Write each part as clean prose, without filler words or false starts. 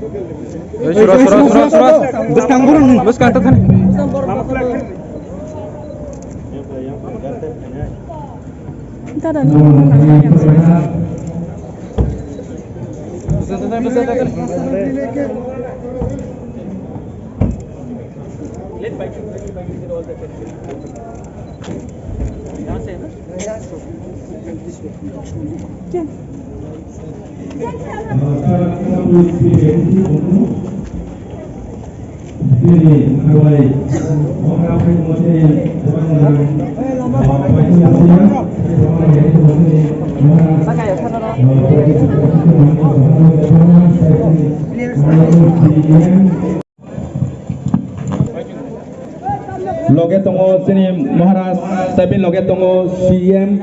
surat bus kangburun bus kantor kan kita ada loge tongo sini Maharaj tapi loge tongo CM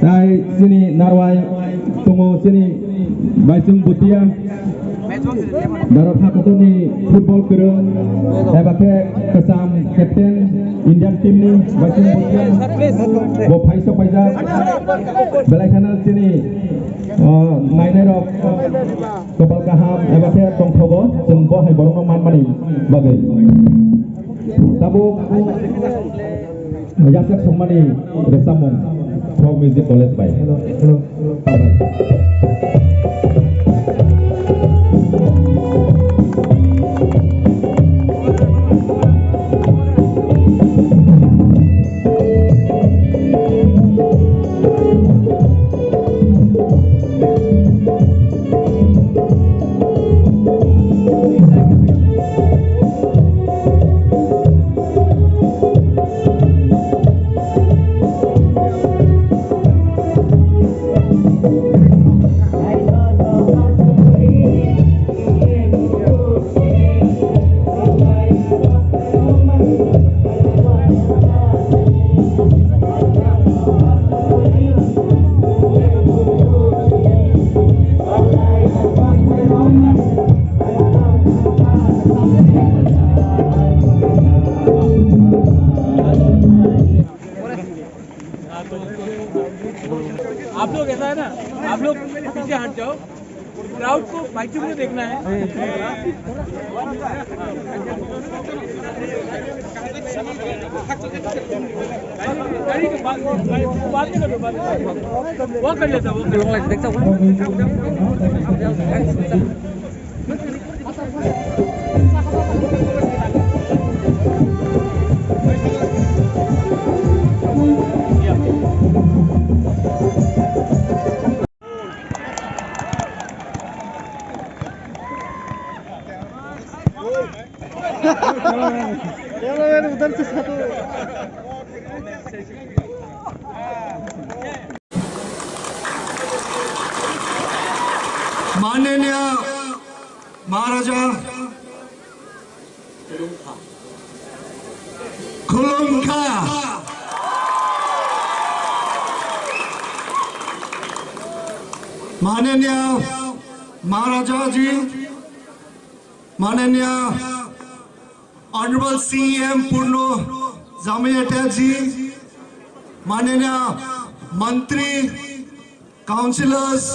dai sini Narwai tongo sini Baisung Butia darab hakatoni football kerung ebake kesam captain Indian team ni Baisung Butia bo phaisa paisa belai kanal sini nainai rok topal kaham ebake tongthogo jeng bo hai borong man mani bagai tabuk yasak semani resamong Folk Music College by आप लोग ऐसा है ना, आप लोग पीछे हट जाओ, क्राउड को बाइचुंग में देखना है। वो कर लेता वो देखता हूँ। उधर से माननीय महाराजा खुलुमखा माननीय महाराजा जी, माननीय ऑनरेबल CM पूर्णो जामिया जी, माननीय मंत्री, काउंसिलर्स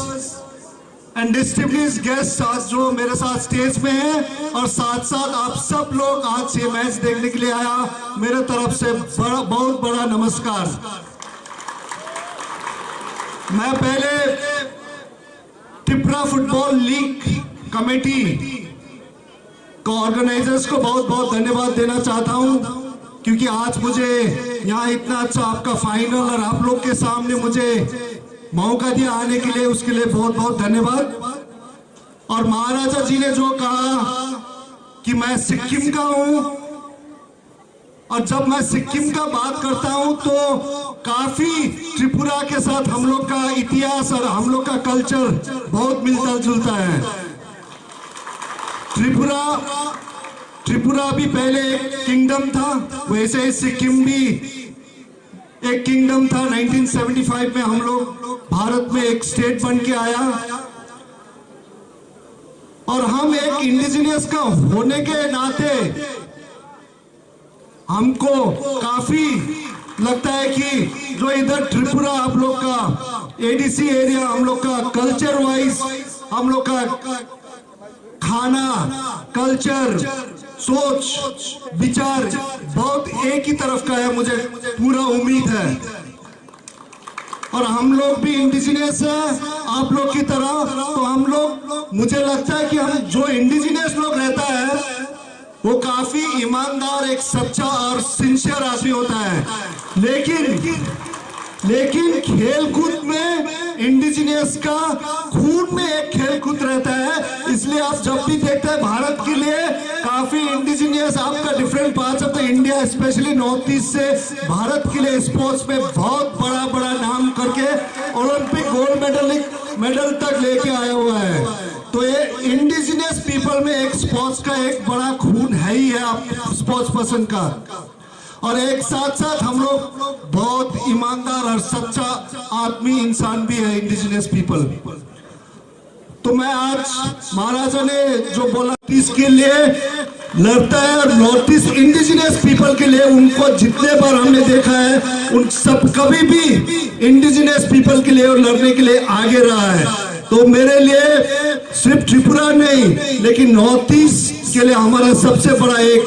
एंड डिस्टिंग्विश्ड गेस्ट आज जो मेरे साथ स्टेज में हैं और साथ साथ आप सब लोग आज ये मैच देखने के लिए आया, मेरे तरफ से बहुत बड़ा नमस्कार। मैं पहले त्रिपुरा फुटबॉल लीग कमेटी को ऑर्गेनाइजर्स को बहुत बहुत धन्यवाद देना चाहता हूं, क्योंकि आज मुझे यहाँ इतना अच्छा आपका फाइनल और आप लोग के सामने मुझे मौका दिया आने के लिए, उसके लिए बहुत बहुत धन्यवाद। और महाराजा जी ने जो कहा कि मैं सिक्किम का हूं, और जब मैं सिक्किम का बात करता हूं तो काफी त्रिपुरा के साथ हम लोग का इतिहास और हम लोग का कल्चर बहुत मिलता जुलता है। त्रिपुरा भी पहले एक किंगडम था, वैसे ही सिक्किम भी एक किंगडम था। 1975 में हम लोग भारत में एक स्टेट बन के आया, और हम एक इंडिजिनियस का होने के नाते हमको काफी लगता है कि जो इधर त्रिपुरा आप लोग का ADC एरिया, हम लोग का कल्चर वाइज, हम लोग का खाना, कल्चर, सोच, विचार बहुत एक ही तरफ का है, मुझे पूरा उम्मीद है। और हम लोग भी इंडिजिनियस है आप लोग की तरह, तो हम लोग, मुझे लगता है कि हम जो इंडिजिनियस लोग रहता है वो काफी ईमानदार, एक सच्चा और सिंसियर आदमी होता है। लेकिन खेल कूद में इंडिजिनियस का खून में एक खेल कूद रहता है। इसलिए आप जब भी देखते हैं भारत के लिए काफी इंडिजिनियस, आपका different parts of the India, specially north east से भारत के लिए स्पोर्ट्स में बहुत बड़ा नाम करके ओलंपिक गोल्ड मेडल तक लेके आया हुआ है। तो ये इंडिजिनियस पीपल में एक स्पोर्ट्स का एक बड़ा खून है ही है, आप स्पोर्ट्स पर्सन का। और एक साथ हम लोग बहुत ईमानदार और सच्चा आदमी इंसान भी है इंडिजिनियस पीपल। तो मैं आज महाराजा ने जो बोला इसके लिए लड़ता है, और नॉर्थ ईस्ट इंडिजिनियस पीपल के लिए उनको जितने बार हमने देखा है, उन सब कभी भी इंडिजिनियस पीपल के लिए और लड़ने के लिए आगे रहा है। तो मेरे लिए सिर्फ त्रिपुरा नहीं, लेकिन नॉर्थ ईस्ट के लिए हमारा सबसे बड़ा एक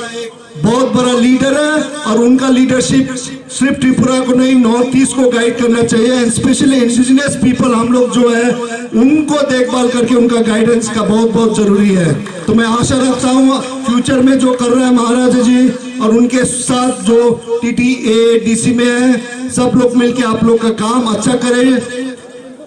बहुत बड़ा लीडर है, और उनका लीडरशिप सिर्फ त्रिपुरा को नहीं, नॉर्थ ईस्ट को गाइड करना चाहिए। स्पेशली इंडिजिनियस पीपल हम लोग जो है उनको देखभाल करके उनका गाइडेंस का बहुत जरूरी है। तो मैं आशा रखता हूँ फ्यूचर में जो कर रहे हैं महाराजा जी और उनके साथ जो TTA DC में है, सब लोग मिलके आप लोग का काम अच्छा करें,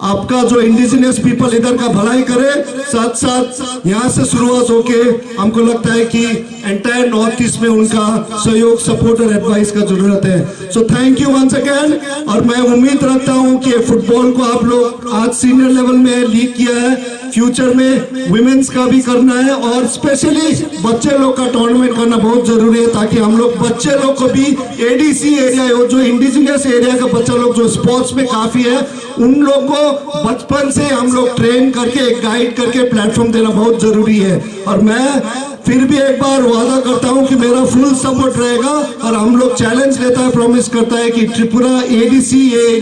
आपका जो इंडिजिनियस पीपल इधर का भलाई करे। साथ यहाँ से शुरुआत होके हमको लगता है कि एंटायर नॉर्थ ईस्ट में उनका सहयोग, सपोर्ट और एडवाइस का जरूरत है। So thank you once again. और मैं उम्मीद रखता हूँ कि फुटबॉल को आप लोग आज सीनियर लेवल में लीड किया है, फ्यूचर में विमेंस का भी करना है, और स्पेशली बच्चे लोग का टूर्नामेंट करना बहुत जरूरी है, ताकि हम लोग बच्चे लोग को भी ADC एरिया जो इंडिजिनियस एरिया का बच्चा लोग जो स्पोर्ट्स में काफी है, उन लोग को बचपन से हम लोग ट्रेन करके, गाइड करके प्लेटफॉर्म देना बहुत जरूरी है। और मैं फिर भी एक बार वादा करता हूं कि मेरा फुल सपोर्ट रहेगा, और हम लोग चैलेंज लेता है, प्रॉमिस करता है कि त्रिपुरा ADC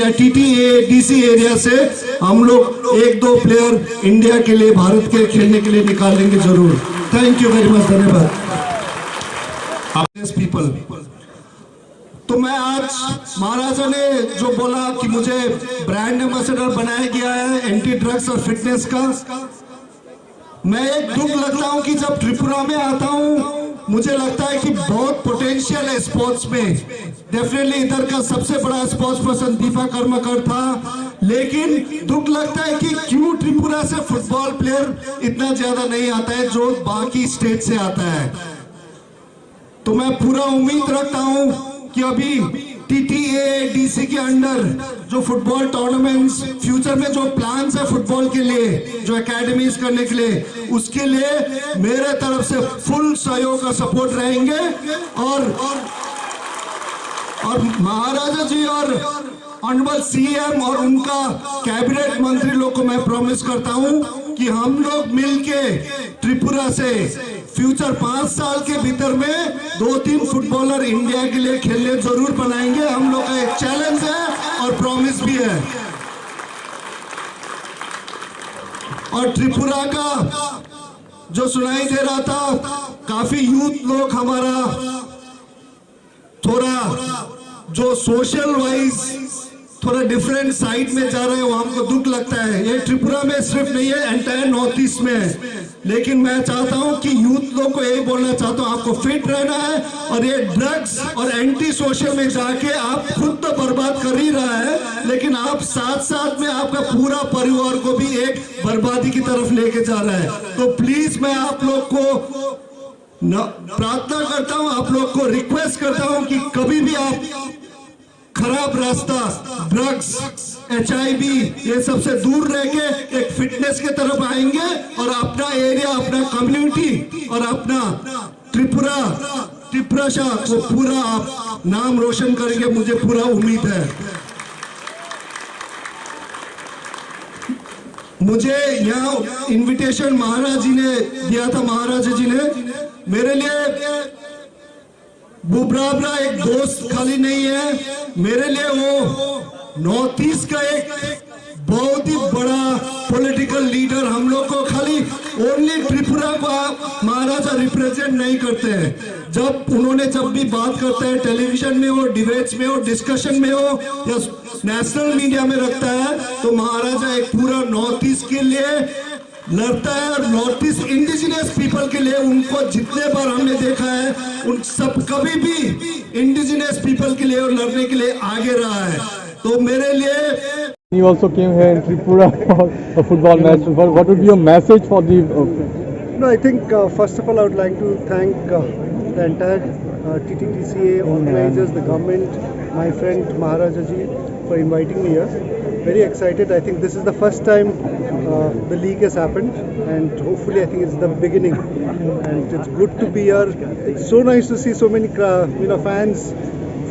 या TTA DC एरिया से हम लोग 1-2 प्लेयर इंडिया के लिए, भारत के खेलने के लिए निकालेंगे जरूर। थैंक यू वेरी मच, धन्यवाद। पीपल, तो मैं आज महाराजा ने जो बोला कि मुझे ब्रांड एम्बेसडर बनाया गया है एंटी ड्रग्स और फिटनेस का, मैं एक दुख लगता हूं कि जब त्रिपुरा में आता हूं मुझे लगता है कि बहुत पोटेंशियल है स्पोर्ट्स में। डेफिनेटली इधर का सबसे बड़ा स्पोर्ट्स पर्सन दीपा कर्मकर था, लेकिन दुख लगता है कि क्यों त्रिपुरा से फुटबॉल प्लेयर इतना ज्यादा नहीं आता है जो बाकी स्टेट से आता है। तो मैं पूरा उम्मीद रखता हूं कि अभी TTA DC के अंडर जो फुटबॉल टूर्नामेंट्स, फ्यूचर में जो प्लान्स है फुटबॉल के लिए, जो एकेडमीज करने के लिए, उसके लिए मेरे तरफ से फुल सहयोग और सपोर्ट रहेंगे। और महाराजा जी और ऑनरेबल CM और उनका कैबिनेट मंत्री लोग को मैं प्रॉमिस करता हूं कि हम लोग मिलके त्रिपुरा से फ्यूचर 5 साल के भीतर में 2-3 फुटबॉलर इंडिया के लिए खेलने जरूर बनाएंगे। हम लोग का एक चैलेंज है और प्रॉमिस भी है। और त्रिपुरा का जो सुनाई दे रहा था, काफी यूथ लोग हमारा थोड़ा जो सोशल वाइज थोड़ा डिफरेंट साइड में जा रहे हो, हमको दुख लगता है। ये त्रिपुरा में सिर्फ नहीं है, एंटायर नॉर्थ ईस्ट में है। लेकिन मैं चाहता हूं कि यूथ लोग को यही बोलना चाहता हूं, आपको फिट रहना है, और ये ड्रग्स और एंटी सोशल में जाके आप खुद तो बर्बाद कर ही रहा है, लेकिन आप साथ में आपका पूरा परिवार को भी एक बर्बादी की तरफ लेके जा रहा है। तो प्लीज मैं आप लोग को प्रार्थना करता हूं, आप लोग को रिक्वेस्ट करता हूं कि कभी भी आप खराब रास्ता, ड्रग्स, HIV ये सबसे दूर रह के एक फिटनेस के तरफ आएंगे, और अपना एरिया, अपना कम्युनिटी और अपना त्रिपुरा को पूरा आप नाम रोशन करेंगे, मुझे पूरा उम्मीद है। मुझे यहाँ इनविटेशन महाराज जी ने दिया था, महाराजा जी ने मेरे लिए बुबराबरा एक दोस्त खाली नहीं है, मेरे लिए वो नॉर्थ ईस्ट का एक बहुत ही बड़ा पॉलिटिकल लीडर। हम लोग को खाली ओनली त्रिपुरा को महाराजा रिप्रेजेंट नहीं करते हैं। जब भी बात करते हैं, टेलीविजन में हो, डिबेट्स में हो, डिस्कशन में हो या नेशनल मीडिया में रखता है, तो महाराजा एक पूरा नॉर्थ ईस्ट के लिए लड़ता है और नॉर्थ ईस्ट इंडिजिनियस पीपल के लिए उनको जितने बार हमने देखा है, उन सब कभी भी इंडिजिनियस पीपल के लिए और लड़ने के लिए आगे रहा है। तो मेरे लिए You also came here in Tripura for a football match. What would be your message for the? No, I think first of all I would like to thank the entire TTDCA organizers, the government, my friend Maharaja ji for inviting me here. Very excited. I think this is the first time the league has happened, and hopefully I think it's the beginning. And it's good to be here. It's so nice to see so many fans,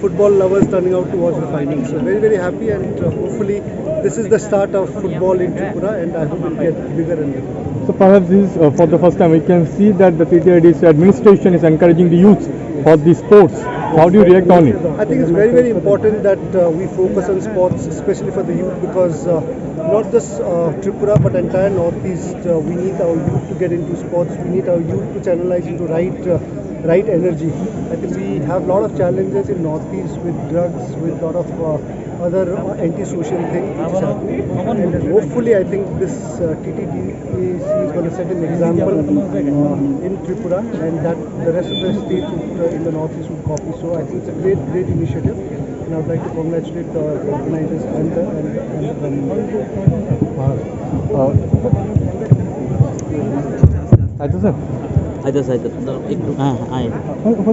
football lovers turning out to watch the finals. So very happy, and hopefully this is the start of football in Tripura, and I hope it will get bigger and bigger. So perhaps this is for the first time we can see that the TTDC administration is encouraging the youth for the sports. How do you react on it? I think it's very important that we focus on sports, especially for the youth, because not just Tripura but entire Northeast, we need our youth to get into sports. We need our youth to channelize into right energy. I think we have a lot of challenges in Northeast with drugs, with a lot of other anti-social things which is happening. And hopefully I think this TTDC is going to set an example in Tripura, and that the rest of the states in the Northeast would copy. So I think it's a great initiative, and I would like to congratulate the organizers and What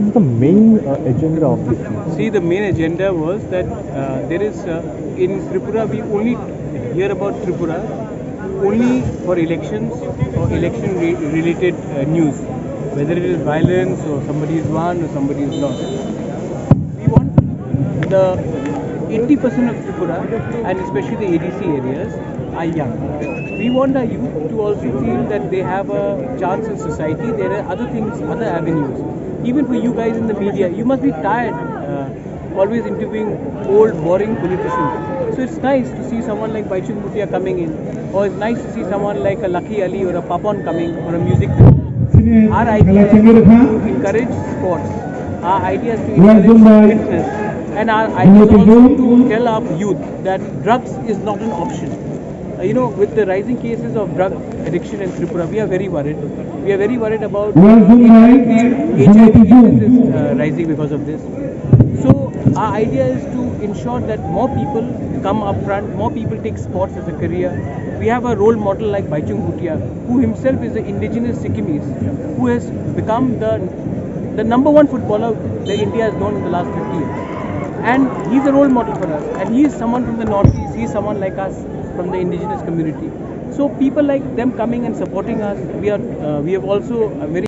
is the main agenda of this? See, the main agenda was that there is in Tripura, we only hear about Tripura only for elections or election-related news, whether it is violence or somebody is won or somebody is lost. We want the 80% of Tripura, and especially the ADC areas, are young. We want our youth to also feel that they have a chance in society. There are other things, other avenues. Even for you guys in the media, you must be tired always interviewing old, boring politicians. So it's nice to see someone like Baichung Bhutia coming in, or it's nice to see someone like a Lucky Ali or a Papon coming, or a music group. Our idea is to encourage sports. Our idea is to encourage fitness. And our idea is also to tell our youth that drugs is not an option. With the rising cases of drug addiction in Tripura, we are very worried. We are very worried about HIV cases is rising because of this. So our idea is to ensure that more people come up front, more people take sports as a career. We have a role model like Baichung Bhutia, who himself is an indigenous Sikkimese, who has become the number one footballer that India has known in the last 50 years. And he's a role model for us. And he is someone from the Northeast, he is someone like us from the indigenous community. So people like them coming and supporting us, we have also a very